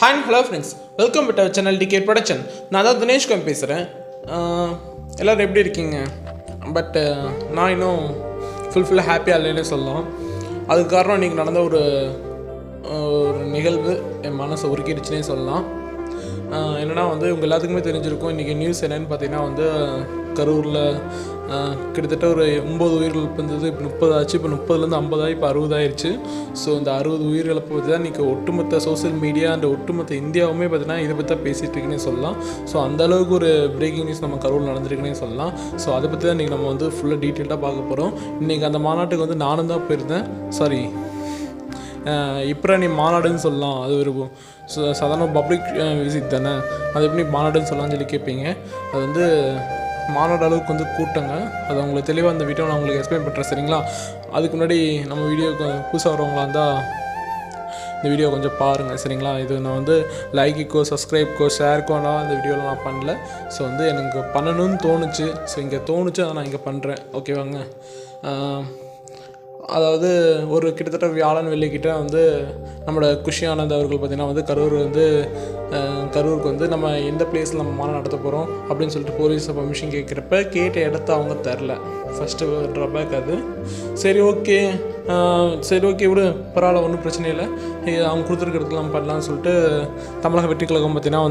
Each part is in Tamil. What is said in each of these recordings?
Hi and hello friends, welcome to our channel DK Production. நான் தான் தினேஷ் கம் பேசுகிறேன். எல்லோரும் எப்படி இருக்கீங்க? பட் நான் இன்னும் ஃபுல்லாக ஹாப்பியாக இல்லைன்னு சொல்லலாம். அதுக்கு காரணம் இன்றைக்கி நடந்த ஒரு நிகழ்வு என் மனசை உருக்கிடுச்சுன்னே சொல்லலாம். என்னென்னா உங்கள் எல்லாத்துக்குமே தெரிஞ்சிருக்கும். இன்றைக்கி நியூஸ் என்னென்னு பார்த்தீங்கன்னா கரூரில் கிட்டத்தட்ட ஒரு 9 உயிரிழப்பு இருந்தது. இப்போ 30 ஆச்சு. இப்போ 30லேருந்து 50 இப்போ 60 ஆயிடுச்சு. ஸோ இந்த 60 உயிரிழப்பு பற்றி தான் இன்றைக்கி ஒட்டுமொத்த சோசியல் மீடியா அண்ட் ஒட்டுமொத்த இந்தியாவுமே பார்த்தீங்கன்னா இதை பற்றி தான் பேசிகிட்டு இருக்குன்னே சொல்லலாம். ஸோ அந்தளவுக்கு ஒரு பிரேக்கிங் நியூஸ் நம்ம கரூரில் நடந்திருக்குன்னே சொல்லலாம். ஸோ அதை பற்றி தான் இன்றைக்கி நம்ம ஃபுல்லாக டீட்டெயில்டாக பார்க்க போகிறோம். இன்றைக்கி அந்த மாநாட்டுக்கு நானும் தான் போயிருந்தேன். நீ மாநாடுன்னு சொல்லலாம். அது ஒரு சாதாரண பப்ளிக் விசிட் தானே, அது எப்படி மாநாடுன்னு சொல்லலாம்னு சொல்லி கேட்பீங்க. அது மாநாடு அளவுக்கு கூட்டங்க. அது அவங்களுக்கு தெளிவாக அந்த வீடியோ நான் உங்களுக்கு எக்ஸ்பிளைன் பண்ணுறேன், சரிங்களா? அதுக்கு முன்னாடி நம்ம வீடியோக்கு புதுசாக வரவங்களா இருந்தால் இந்த வீடியோ கொஞ்சம் பாருங்கள், சரிங்களா? இது நான் லைக்குக்கோ சப்ஸ்கிரைப்க்கோ ஷேருக்கோ இந்த வீடியோவில் நான் பண்ணல. ஸோ எனக்கு பண்ணணும்னு தோணுச்சு. ஸோ இங்கே தோணுச்சு, அதை நான் இங்கே பண்ணுறேன். ஓகேவாங்க? அதாவது ஒரு கிட்டத்தட்ட வியாழன் வெள்ளிக்கிட்ட நம்மளோட குஷி ஆனந்த் அவர்கள் பார்த்திங்கன்னா கரூருக்கு நம்ம எந்த பிளேஸில் நம்ம மாநாடு நடத்த போகிறோம் அப்படின்னு சொல்லிட்டு போலீஸை பர்மிஷன் கேட்ட இடத்த அவங்க தரல. ஃபஸ்ட்டு ட்ராபேக் அது. சரி ஓகே விடு, பரவாயில்ல, ஒன்றும் பிரச்சனை இல்லை, அவங்க கொடுத்துருக்க இடத்துல நம்ம பண்ணலான்னு சொல்லிட்டு தமிழக வெற்றி கழகம் பார்த்திங்கன்னா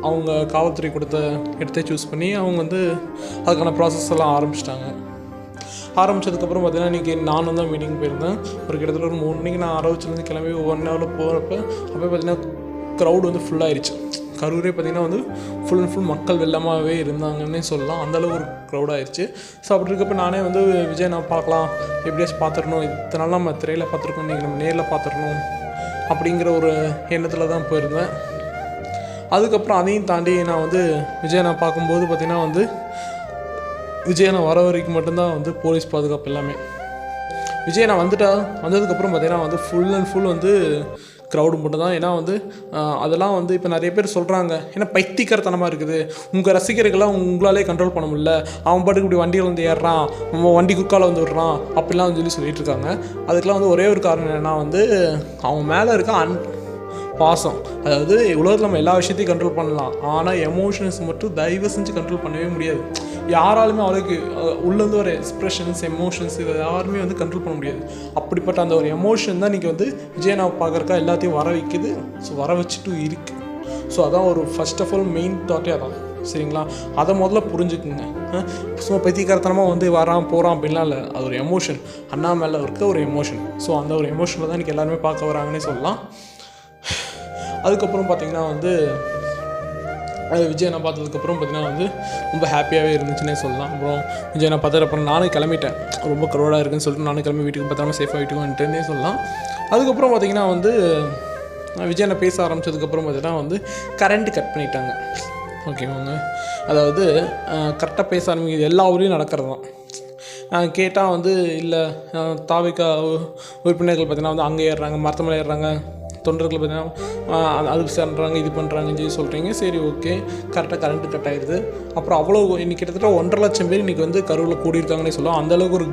அவங்க காவல்துறை கொடுத்த இடத்தை சூஸ் பண்ணி அவங்க அதுக்கான ப்ராசஸ் எல்லாம் ஆரம்பித்ததுக்கப்புறம் பார்த்திங்கன்னா இன்றைக்கி நானும் தான் மீட்டிங் போயிருந்தேன். ஒரு கிட்டத்தட்ட ஒரு 3 மணிக்கு நான் ஆரம்பிச்சிலேருந்து கிளம்பி 1 ஹவரில் போகிறப்ப அப்போ பார்த்திங்கன்னா க்ரௌடு ஃபுல்லாகிடுச்சு. கரூரே பார்த்திங்கன்னா ஃபுல் அண்ட் ஃபுல் மக்கள் வெள்ளமாகவே இருந்தாங்கன்னே சொல்லலாம். அந்தளவு ஒரு க்ரௌடாகிடுச்சு. ஸோ அப்படி இருக்கப்போ நானே விஜய் நான் பார்க்கலாம், எப்படியாச்சும் பார்த்துடணும், இத்தனை நாள் நம்ம திரையில் பார்த்துருக்கோம், இன்றைக்கி நம்ம நேரில் பார்த்துடணும் அப்படிங்கிற ஒரு எண்ணத்தில் தான் போயிருந்தேன். அதுக்கப்புறம் அதையும் தாண்டி நான் விஜய் நான் பார்க்கும்போது பார்த்திங்கன்னா விஜய் நான் வர வரைக்கும் மட்டும்தான் போலீஸ் பாதுகாப்பு எல்லாமே. விஜய் நான் வந்ததுக்கப்புறம் பார்த்திங்கன்னா ஃபுல் அண்ட் ஃபுல் க்ரௌடு மட்டும் தான். ஏன்னா அதெல்லாம் இப்போ நிறைய பேர் சொல்கிறாங்க, ஏன்னா பைத்தியக்காரத்தனமாக இருக்குது, உங்கள் ரசிகர்கள்லாம் உங்களாலே கண்ட்ரோல் பண்ண முடியல, அவன் பாட்டுக்கு இப்படி வண்டியில் ஏறுறான், வண்டி குறுக்கால விடுறான் அப்படிலாம் சொல்லிட்டு இருக்காங்க. அதுக்கெலாம் ஒரே ஒரு காரணம் என்னென்னா அவன் மேலே இருக்க பாசம். அதாவது உலகத்தில் நம்ம எல்லா விஷயத்தையும் கண்ட்ரோல் பண்ணலாம், ஆனால் எமோஷன்ஸ் மட்டும் தயவு செஞ்சு கண்ட்ரோல் பண்ணவே முடியாது. யாராலுமே அவளுக்கு உள்ளேருந்து ஒரு எக்ஸ்ப்ரெஷன்ஸ் எமோஷன்ஸ் இதை யாருமே கண்ட்ரோல் பண்ண முடியாது. அப்படிப்பட்ட அந்த ஒரு எமோஷன் தான் இன்றைக்கி விஜய் நான் பார்க்குறக்கா எல்லாத்தையும் வர வைக்குது. ஸோ வர வச்சுட்டு இருக்குது. ஸோ அதான் ஒரு ஃபர்ஸ்ட் ஆஃப் ஆல் மெயின் தாட்டே அதான், சரிங்களா? அதை முதல்ல புரிஞ்சுக்குங்க. சும்மா பைத்தியக்காரத்தனமாக வரான் போகிறான் அப்படின்லாம் இல்லை. அது ஒரு எமோஷன், அண்ணா மேலே இருக்க ஒரு எமோஷன். ஸோ அந்த ஒரு எமோஷனில் தான் இன்றைக்கி எல்லாருமே பார்க்க வராங்கன்னே சொல்லலாம். அதுக்கப்புறம் பார்த்திங்கன்னா விஜய் நான் பார்த்ததுக்கப்புறம் பார்த்திங்கன்னா ரொம்ப ஹாப்பியாகவே இருந்துச்சுன்னே சொல்லலாம். அப்புறம் விஜய் நான் பார்த்ததுக்கப்புறம் நானும் கிளம்பிட்டேன். ரொம்ப க்ரௌடாக இருக்குன்னு சொல்லிட்டு நானும் கிளம்பி வீட்டுக்கு பார்த்தாம சேஃபாக வீட்டுக்கு வந்துட்டேன்னே சொல்லலாம். அதுக்கப்புறம் பார்த்திங்கன்னா விஜய் நான் பேச ஆரம்பித்ததுக்கப்புறம் பார்த்திங்கன்னா கரண்ட்டு கட் பண்ணிட்டாங்க. ஓகேவாங்க? அதாவது கரெக்டாக பேச ஆரம்பிக்குது எல்லா ஊர்லேயும் நடக்கிறது தான். கேட்டால் இல்லை தாவிக்கா உறுப்பினர்கள் பார்த்திங்கன்னா அங்கே ஏறுறாங்க, மரத்தமலை ஏறுறாங்க, தொண்டர்கள் பார்த்திங்கன்னா அது சேர்றாங்க, இது பண்ணுறாங்கன்னு சொல்லி சொல்கிறீங்க. சரி ஓகே, கரெக்டாக கரண்ட்டு கட் ஆகிடுது. அப்புறம் அவ்வளோ இன்றைக்கி கிட்டத்தட்ட 1.5 லட்சம் பேர் இன்றைக்கி கரூரில் கூடியிருக்காங்கன்னே சொல்லலாம். அந்தளவுக்கு ஒரு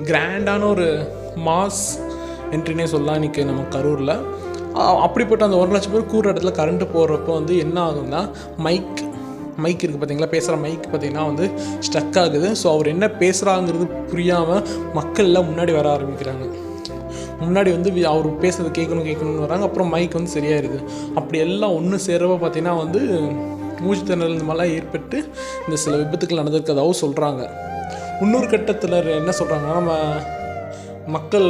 கிராண்டான ஒரு மாஸ் என்ட்ரினே சொல்லலாம் இன்றைக்கி நம்ம கரூரில். அப்படிப்பட்ட அந்த 1 லட்சம் பேர் கூடுற இடத்துல கரண்ட்டு போடுறப்போ என்ன ஆகுதுன்னா மைக் இருக்குது பார்த்தீங்களா, பேசுகிற மைக் பார்த்திங்கன்னா ஸ்டக் ஆகுது. ஸோ அவர் என்ன பேசுகிறாங்கிறது புரியாமல் மக்கள் எல்லாம் முன்னாடி வர ஆரம்பிக்கிறாங்க. முன்னாடி அவர் பேசுறது கேட்கணும்னு வராங்க. அப்புறம் மைக் சரியாயிருது. அப்படி எல்லாம் ஒன்று சேரவோ பார்த்திங்கன்னா மூச்சு திணறல் இந்த மாதிரிலாம் ஏற்பட்டு இந்த சில விபத்துக்கள் நடந்திருக்கதாகவும் சொல்கிறாங்க. இன்னொரு கட்டத்தில் என்ன சொல்கிறாங்கன்னா, நம்ம மக்கள்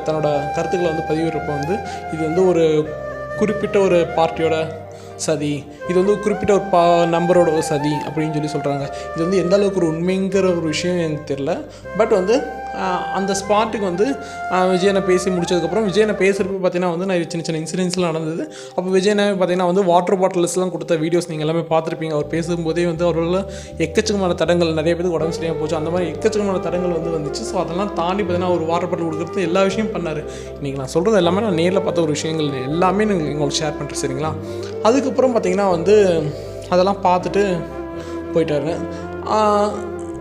தன்னோட கருத்துக்களை பதிவிடுறப்போ இது ஒரு குறிப்பிட்ட ஒரு பார்ட்டியோட சதி, இது குறிப்பிட்ட ஒரு நம்பரோட சதி அப்படின்னு சொல்லி சொல்கிறாங்க. இது எந்த அளவுக்கு ஒரு உண்மைங்கிற ஒரு விஷயம் எனக்கு தெரியல. பட் அந்த ஸ்பாட்டுக்கு விஜயனை பேசி முடிச்சதுக்கப்புறம் விஜயனை பேசுகிறப்ப பார்த்திங்கன்னா நான் சின்ன சின்ன இன்சிடென்ட்ஸ்லாம் நடந்தது. அப்போ விஜயனை பார்த்திங்கன்னா வாட்டர் பாட்டில்ஸ்லாம் கொடுத்த வீடியோஸ் நீங்கள் எல்லாமே பார்த்துருப்பீங்க. அவர் பேசும்போதே அவர்கள எக்கச்சக்கமான தடங்கள், நிறைய பேருக்கு உடம்பு சரியாக போச்சு, அந்த மாதிரி எக்கச்சக்கமான தடங்கள் வந்துச்சு. ஸோ அதெல்லாம் தாண்டி பார்த்திங்கன்னா ஒரு வாட்டர் பாட்டில் கொடுக்குறது எல்லா விஷயம் பண்ணார். இன்றைக்கி நான் சொல்கிறது எல்லாமே நான் நேரில் பார்த்த ஒரு விஷயங்கள் எல்லாமே நீங்கள் உங்களுக்கு ஷேர் பண்ணுறேன், சரிங்களா? அதுக்கப்புறம் பார்த்திங்கன்னா அதெல்லாம் பார்த்துட்டு போயிட்டாரு.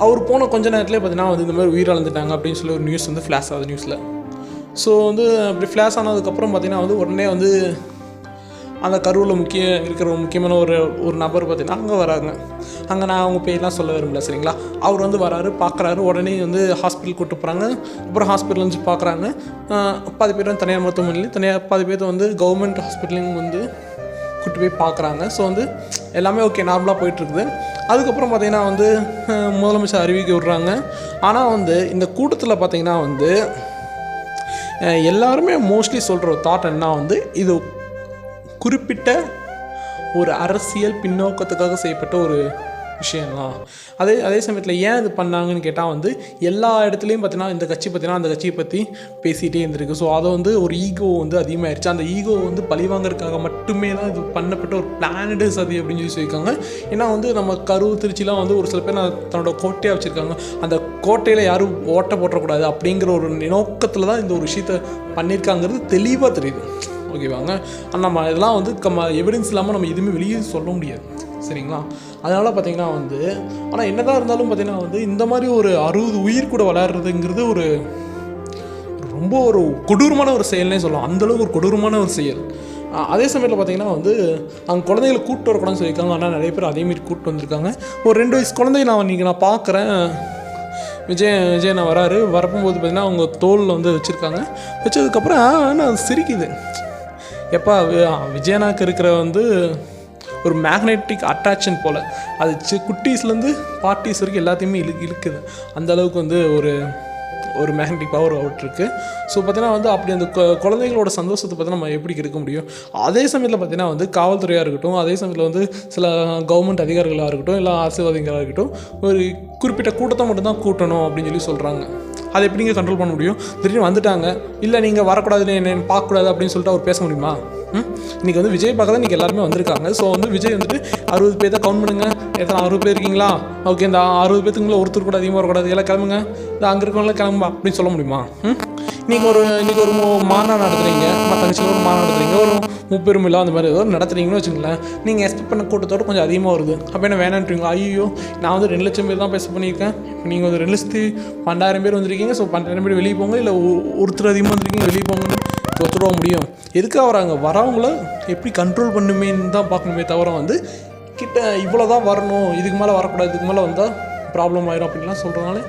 அவர் போன கொஞ்ச நேரத்துலேயே பார்த்திங்கன்னா இந்த மாதிரி உயிரிழந்துட்டாங்க அப்படின்னு சொல்லி ஒரு நியூஸ் ஃப்ளாஷ் ஆகுது நியூஸில். ஸோ அப்படி ஃப்ளாஷ் ஆனதுக்கப்புறம் பார்த்திங்கன்னா உடனே அந்த கருவில் இருக்கிற ஒரு முக்கியமான ஒரு நபர் பார்த்திங்கன்னா அங்கே வராங்க. அங்கே நான் அவங்க பேர்லாம் சொல்ல விரும்பல சரிங்களா. அவர் வந்து வராரு, பார்க்குறாரு, உடனே வந்து ஹாஸ்பிட்டல் கூப்பிட்டு போகிறாங்க. அப்புறம் ஹாஸ்பிட்டல் வந்து பார்க்குறாங்க. 10 பேர் வந்து தனியார் மருத்துவமனையிலையும் 10 பேர் வந்து கவர்மெண்ட் ஹாஸ்பிட்டலையும் வந்து கூப்பிட்டு போய் பார்க்குறாங்க. ஸோ வந்து எல்லாமே ஓகே, நார்மலாக போயிட்டுருக்குது. அதுக்கப்புறம் பார்த்திங்கன்னா வந்து முதலமைச்சர் அறிவிக்க விடுறாங்க. ஆனால் வந்து இந்த கூட்டத்தில் பார்த்திங்கன்னா வந்து எல்லாருமே மோஸ்ட்லி சொல்கிற ஒரு தாட் என்ன வந்து, இது குறிப்பிட்ட ஒரு அரசியல் பின்னோக்கத்துக்காக செய்யப்பட்ட ஒரு விஷயம்தான். அதே சமயத்தில் ஏன் இது பண்ணாங்கன்னு கேட்டால் வந்து எல்லா இடத்துலையும் பார்த்தீங்கன்னா இந்த கட்சி பார்த்தீங்கன்னா அந்த கட்சியை பற்றி பேசிகிட்டே இருந்திருக்கு. ஸோ அதை வந்து ஒரு ஈகோ வந்து அதிகமாகிடுச்சு. அந்த ஈகோ வந்து பழிவாங்கிறதுக்காக மட்டுமே தான் இது பண்ணப்பட்ட ஒரு பிளானடு சதி அப்படின்னு சொல்லியிருக்காங்க. ஏன்னா வந்து நம்ம கரூர் திருச்சிலாம் வந்து ஒரு சில பேர் தன்னோட கோட்டையாக வச்சுருக்காங்க. அந்த கோட்டையில் யாரும் ஓட்டை போட்டக்கூடாது அப்படிங்கிற ஒரு நோக்கத்தில் தான் இந்த ஒரு விஷயத்தை பண்ணியிருக்காங்கிறது தெளிவாக தெரியுது. ஓகேவாங்க. ஆனால் நம்ம இதெல்லாம் வந்து எவிடன்ஸ் இல்லாமல் நம்ம எதுவுமே வெளியே சொல்ல முடியாது சரிங்களா. அதனால் பார்த்திங்கன்னா வந்து ஆனால் என்ன தான் இருந்தாலும் பார்த்திங்கன்னா வந்து இந்த மாதிரி ஒரு 60 உயிர் கூட விளையாடுறதுங்கிறது ஒரு ரொம்ப ஒரு கொடூரமான ஒரு செயல்னே சொல்லலாம். அந்தளவுக்கு ஒரு கொடூரமான ஒரு செயல். அதே சமயத்தில் பார்த்திங்கன்னா வந்து அவங்க குழந்தைகளை கூப்பிட்டு வரக்கூடாதுன்னு சொல்லியிருக்காங்க. ஆனால் நிறைய பேர் அதேமாரி கூப்பிட்டு வந்திருக்காங்க. ஒரு 2 வயசு குழந்தை நான் பார்க்குறேன். விஜய் நான் வரப்போகும்போது பார்த்திங்கன்னா அவங்க தோலில் வந்து வச்சுருக்காங்க. வச்சதுக்கப்புறம் நான் சிரிக்குது. எப்போ விஜயனாக்கு இருக்கிற வந்து ஒரு மேக்னெட்டிக் அட்ராக்ஷன் போல் அது குட்டீஸ்லேருந்து பார்ட்டிஸ் வரைக்கும் எல்லாத்தையுமே இழுக்குது. அந்தளவுக்கு வந்து ஒரு மேக்னெட்டிக் பவர் அவுட் இருக்குது. ஸோ பார்த்தீங்கன்னா வந்து அப்படி அந்த குழந்தைங்களோட சந்தோஷத்தை பார்த்து நம்ம எப்படி கிடைக்க முடியும். அதே சமயத்தில் பார்த்திங்கன்னா வந்து காவல்துறையாக இருக்கட்டும், அதே சமயத்தில் வந்து சில கவர்மெண்ட் அதிகாரிகளாக இருக்கட்டும், இல்லை அரசியல்வாதிகளாக இருக்கட்டும், ஒரு குறிப்பிட்ட கூட்டத்தை மட்டும்தான் கூட்டணும் அப்படின்னு சொல்கிறாங்க. அதை எப்படி நீங்கள் கண்ட்ரோல் பண்ண முடியும்? திடீர்னு வந்துட்டாங்க, இல்லை நீங்கள் வரக்கூடாது, என்ன பார்க்கக்கூடாது அப்படின்னு சொல்லிட்டு அவர் பேச முடியுமா? இன்றைக்கி வந்து விஜய் பார்க்க தான் இன்றைக்கி எல்லாருமே வந்திருக்காங்க. ஸோ வந்து விஜய் வந்துட்டு 60 பேர் தான் கவுண்ட் பண்ணுங்கள், எத்தனை 60 பேர் இருக்கீங்களா, ஓகே இந்த 60 பேத்துக்குள்ளே ஒருத்தர் கூட அதிகமாக வரக்கூடாது, எல்லாம் கிளம்புங்க, இந்த அங்கே இருக்கவங்களாம் கிளம்புமா அப்படின்னு சொல்ல முடியுமா? இன்றைக்கி ஒரு மாநாடு நடத்துகிறீங்க, மற்ற கட்சியில் ஒரு மாநாடு நடத்துகிறீங்க, ஒரு 30 பேரும் இல்லை அந்த மாதிரி ஏதோ நடத்துகிறீங்கன்னு வச்சுங்களேன். நீங்கள் எக்ஸ்பெக்ட் பண்ண கூட்டத்தோடு கொஞ்சம் அதிகமாக வருது. அப்போ என்ன வேணான்றீங்களா? ஐயோ நான் வந்து 2 லட்சம் பேர் தான் பேச பண்ணியிருக்கேன், நீங்கள் வந்து 2,12,000 பேர் வந்திருக்கீங்க, ஸோ 12,000 பேர் வெளியே போங்க, இல்லை ஒருத்தர் அதிகமாக வந்திருக்கீங்க வெளியே போங்கன்னு ஒத்துருவ முடியும். எதுக்காக வராங்க? வரவங்கள எப்படி கண்ட்ரோல் பண்ணுமேன்னு தான் பார்க்கணுமே தவிர வந்து கிட்ட இவ்வளோ தான் வரணும், இதுக்கு மேலே வரக்கூடாது, இதுக்கு மேலே வந்தால் ப்ராப்ளம் ஆயிரும் அப்படின்லாம் சொல்கிறதுனால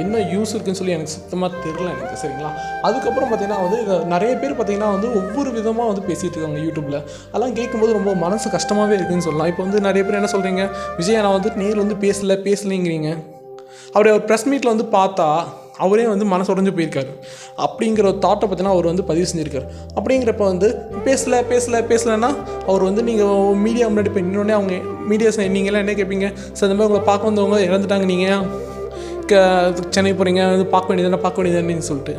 என்ன யூஸ் இருக்குன்னு சொல்லி எனக்கு சுத்தமாக தெரில எனக்கு சரிங்களா. அதுக்கப்புறம் பார்த்திங்கன்னா வந்து நிறைய பேர் பார்த்திங்கன்னா வந்து ஒவ்வொரு விதமாக வந்து பேசிகிட்டு இருக்காங்க யூடியூப்பில். அதெல்லாம் கேட்கும்போது ரொம்ப மனசு கஷ்டமாகவே இருக்குதுன்னு சொல்லலாம். இப்போ வந்து நிறைய பேர் என்ன சொல்கிறீங்க, விஜய் நான் வந்து நேரில் வந்து பேசலைங்கிறீங்க. அவர் ப்ரெஸ் மீட்டில் வந்து பார்த்தா அவரே வந்து மனசு உடைஞ்சு போயிருக்காரு அப்படிங்கிற ஒரு தாட்டை பார்த்தீங்கன்னா அவர் வந்து பதிவு செஞ்சுருக்காரு. அப்படிங்கிறப்ப வந்து பேசலைன்னா அவர் வந்து நீங்கள் மீடியா முன்னாடி போய் இன்னொன்னே அவங்க மீடியாஸ் நீங்களாம் என்ன கேட்பீங்க, சார் இந்த மாதிரி உங்களை பார்க்க வந்தவங்க இறந்துட்டாங்க, நீங்கள் சென்னை போகிறீங்க வந்து பார்க்க வேண்டியதானேன்னு சொல்லிட்டு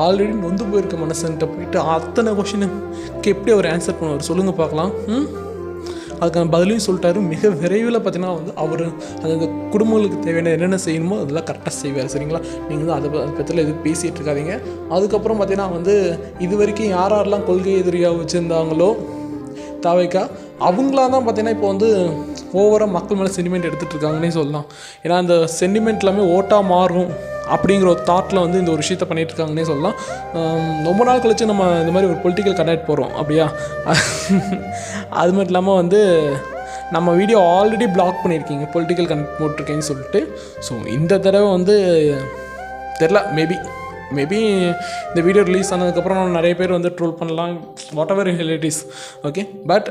ஆல்ரெடி நொந்து போயிருக்க மனசுன்ட்ட போயிட்டு அத்தனை கொஷினுக்கு எப்படி அவர் ஆன்சர் பண்ணுவார் சொல்லுங்கள் பார்க்கலாம். அதுக்கான பதிலையும் சொல்லிட்டாரு. மிக விரைவில் பார்த்தீங்கன்னா வந்து அவர் அந்த குடும்பங்களுக்கு தேவையான என்னென்ன செய்யணுமோ அதெல்லாம் கரெக்டாக செய்வார் சரிங்களா. நீங்கள் வந்து அதை பற்றியில் எதுவும் பேசிகிட்டு இருக்காதீங்க. அதுக்கப்புறம் பார்த்தீங்கன்னா வந்து இது வரைக்கும் யாரெல்லாம் கொள்கை எதிரியாக வச்சுருந்தாங்களோ தாவைக்கா அவங்களாம் தான் பார்த்தீங்கன்னா இப்போ வந்து ஓவராக மக்கள் மேலே சென்டிமெண்ட் எடுத்துகிட்டு இருக்காங்கன்னே சொல்லலாம். ஏன்னா அந்த சென்டிமெண்ட் எல்லாமே ஓட்டாக மாறும் அப்படிங்கிற ஒரு தாட்டில் வந்து இந்த ஒரு விஷயத்த பண்ணிகிட்ருக்காங்கன்னே சொல்லலாம். ரொம்ப நாள் கழிச்சு நம்ம இந்த மாதிரி ஒரு பொலிட்டிக்கல் கண்டக்ட் போகிறோம் அப்படியா. அது மட்டும் இல்லாமல் வந்து நம்ம வீடியோ ஆல்ரெடி பிளாக் பண்ணியிருக்கீங்க, பொலிட்டிக்கல் கண்டக்ட் போட்டிருக்கேன்னு சொல்லிட்டு. ஸோ இந்த தடவை வந்து தெரில, மேபி இந்த வீடியோ ரிலீஸ் ஆனதுக்கப்புறம் நிறைய பேர் வந்து ட்ரோல் பண்ணலாம், what ever relatives okay. But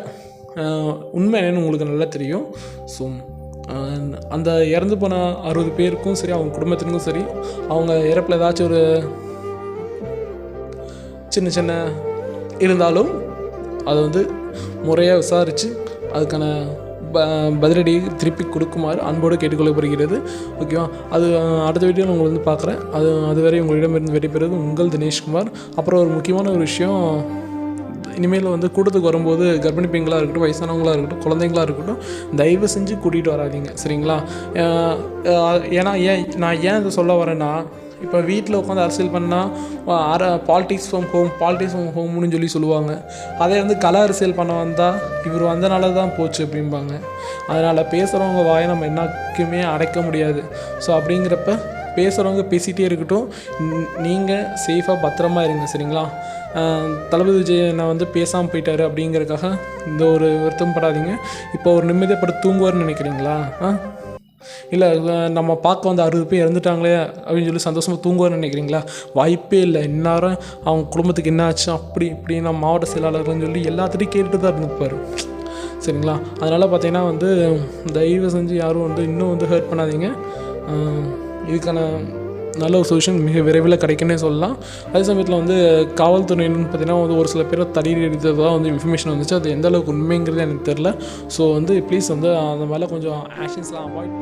உண்மை என்னென்னு உங்களுக்கு நல்லா தெரியும். ஸோ அந்த இறந்து போன 60 பேருக்கும் சரி, அவங்க குடும்பத்திற்கும் சரி, அவங்க இறப்பில் ஏதாச்சும் ஒரு சின்ன இருந்தாலும் அதை வந்து முறையாக விசாரித்து அதுக்கான பதிலடி திருப்பி கொடுக்குமாறு அன்போடு கேட்டுக்கொள்ளப்படுகிறது. ஓகேவா. அது அடுத்த வீடியோவில் உங்களை வந்து பார்க்குறேன். அதுவரை உங்களிடமிருந்து வெற்றிபெறுவது உங்கள் தினேஷ்குமார். அப்புறம் ஒரு முக்கியமான ஒரு விஷயம், இனிமேல் வந்து கூட்டத்துக்கு வரும்போது கர்ப்பிணி பெண்களாக இருக்கட்டும், வயசானவங்களாக இருக்கட்டும், குழந்தைங்களாக இருக்கட்டும், தயவு செஞ்சு கூட்டிகிட்டு வராதிங்க சரிங்களா. ஏன்னா நான் ஏன் இதை சொல்ல வரேன்னா, இப்போ வீட்டில் உட்காந்து அரசியல் பண்ணால் பாலிடிக்ஸ் ஃப்ரம் ஹோம்னு சொல்லுவாங்க. அதே வந்து கலை அரசியல் பண்ண வந்தால் இவர் வந்தனால தான் போச்சு அப்படிம்பாங்க. அதனால் பேசுகிறவங்க வாயை நம்ம என்னைக்குமே அடைக்க முடியாது. ஸோ அப்படிங்கிறப்ப பேசுகிறவங்க பேசிகிட்டே இருக்கட்டும், நீங்கள் சேஃபாக பத்திரமா இருங்க, சரிங்களா? தளபதி விஜய் நான் வந்து பேசாமல் போயிட்டாரு அப்படிங்கிறதுக்காக இந்த ஒரு வருத்தம் படாதீங்க. இப்போ ஒரு நிம்மதியாக படுத்து தூங்குவார்னு நினைக்கிறீங்களா? இல்லை நம்ம பார்க்க வந்து 60 பேர் இறந்துட்டாங்களே அப்படின்னு சொல்லி சந்தோஷமாக தூங்குவார்னு நினைக்கிறீங்களா? வாய்ப்பே இல்லை. இந்நேரம் அவங்க குடும்பத்துக்கு என்ன ஆச்சு அப்படி இப்படி நம்ம மாவட்ட செயலாளர்கள்னு சொல்லி எல்லாத்துட்டையும் கேட்டுட்டு தான் இருந்துப்பார், சரிங்களா? அதனால் பார்த்தீங்கன்னா வந்து தயவு செஞ்சு யாரும் வந்து இன்னும் வந்து ஹர்ட் பண்ணாதீங்க. இதுக்கான நல்ல ஒரு சொல்யூஷன் மிக விரைவில் கிடைக்குன்னே சொல்லலாம். அதே சமயத்தில் வந்து காவல்துறையினு பார்த்திங்கன்னா வந்து ஒரு சில பேரை தடீர் எடுத்ததாக வந்து இன்ஃபர்மேஷன் வந்துச்சு. அது எந்த அளவுக்கு உண்மைங்கிறது எனக்கு தெரில. ஸோ வந்து ப்ளீஸ் வந்து அந்த மேலே கொஞ்சம் ஆக்ஷன்ஸ்லாம் அவாய்ட்